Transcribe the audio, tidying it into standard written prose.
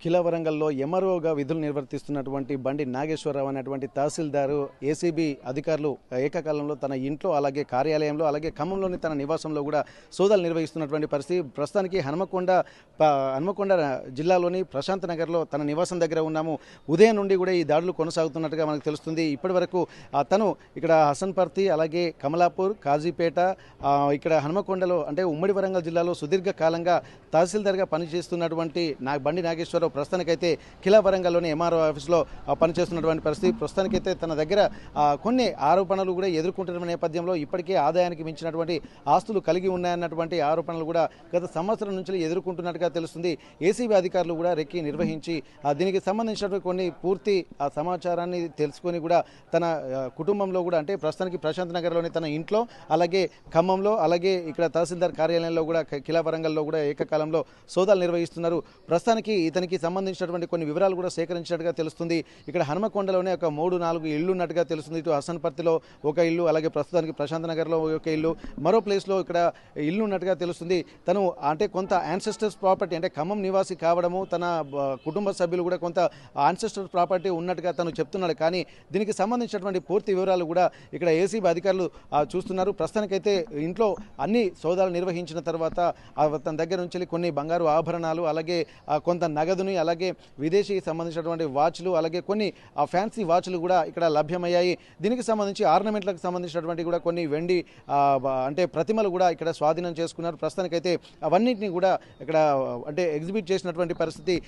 ఖిలా వరంగల్లో ఎంఆర్ఓగా విధులు నిర్వర్తిస్తున్నటువంటి బండి నాగేశ్వరరావు అనేటువంటి తహసీల్దారు ఏసీబీ అధికారులు ఏకకాలంలో తన ఇంట్లో అలాగే కార్యాలయంలో అలాగే ఖమ్మంలోని తన నివాసంలో కూడా సోదాలు నిర్వహిస్తున్నటువంటి పరిస్థితి. ప్రస్తుతానికి హనుమకొండ జిల్లాలోని ప్రశాంత్ నగర్లో తన నివాసం దగ్గర ఉన్నాము. ఉదయం నుండి కూడా ఈ దాడులు కొనసాగుతున్నట్టుగా మనకు తెలుస్తుంది. ఇప్పటి వరకు తను ఇక్కడ హసన్పర్తి అలాగే కమలాపూర్ కాజీపేట ఇక్కడ హనుమకొండలో అంటే ఉమ్మడి వరంగల్ జిల్లాలో సుదీర్ఘకాలంగా తహసీల్దార్గా పనిచేస్తున్నటువంటి బండి నాగేశ్వరరావు ప్రస్తుతానికైతే ఖిలా వరంగల్లోని ఎంఆర్ఓ ఆఫీస్లో పనిచేస్తున్నటువంటి పరిస్థితి. ప్రస్తుతానికైతే తన దగ్గర కొన్ని ఆరోపణలు కూడా ఎదుర్కొంటున్న నేపథ్యంలో ఇప్పటికే ఆదాయానికి మించినటువంటి ఆస్తులు కలిగి ఉన్నాయన్నటువంటి ఆరోపణలు కూడా గత సంవత్సరం నుంచి ఎదుర్కొంటున్నట్టుగా తెలుస్తుంది. ఏసీబీ అధికారులు కూడా రెక్కి నిర్వహించి దీనికి సంబంధించినటువంటి కొన్ని పూర్తి సమాచారాన్ని తెలుసుకొని కూడా తన కుటుంబంలో కూడా అంటే ప్రస్తుతానికి ప్రశాంత్ నగర్లోని తన ఇంట్లో అలాగే ఖమ్మంలో అలాగే ఇక్కడ తహసీల్దార్ కార్యాలయంలో కూడా ఖిలా వరంగల్లో కూడా ఏకకాలంలో సోదాలు నిర్వహిస్తున్నారు. ప్రస్తుతానికి ఇతనికి సంబంధించినటువంటి కొన్ని వివరాలు కూడా సేకరించినట్టుగా తెలుస్తుంది. ఇక్కడ హనుమకొండలోనే ఒక 3-4 ఇళ్లు ఉన్నట్టుగా తెలుస్తుంది. ఇటు హసన్పర్తిలో ఒక ఇల్లు అలాగే ప్రస్తుతానికి ప్రశాంత్ నగర్లో ఒక ఇల్లు మరో ప్లేస్లో ఇక్కడ ఇల్లు ఉన్నట్టుగా తెలుస్తుంది. తను అంటే కొంత యాన్సెస్టర్స్ ప్రాపర్టీ అంటే ఖమ్మం నివాసి కావడము తన కుటుంబ సభ్యులు కూడా కొంత యాన్సెస్టర్స్ ప్రాపర్టీ ఉన్నట్టుగా తను చెప్తున్నాడు. కానీ దీనికి సంబంధించినటువంటి పూర్తి వివరాలు కూడా ఇక్కడ ఏసీబీ అధికారులు చూస్తున్నారు. ప్రస్తుతానికైతే ఇంట్లో అన్ని సోదాలు నిర్వహించిన తర్వాత తన దగ్గర నుంచి కొన్ని బంగారు ఆభరణాలు అలాగే కొంత నగదుని అలాగే విదేశీ సంబంధించినటువంటి వాచ్లు అలాగే కొన్ని ఫ్యాన్సీ వాచ్లు కూడా ఇక్కడ లభ్యమయ్యాయి. దీనికి సంబంధించి ఆర్నమెంట్లకు సంబంధించినటువంటి కూడా కొన్ని వెండి అంటే ప్రతిమలు కూడా ఇక్కడ స్వాధీనం చేసుకున్నారు. ప్రస్తుతానికైతే అవన్నింటినీ కూడా ఇక్కడ అంటే ఎగ్జిబిట్ చేసినటువంటి పరిస్థితి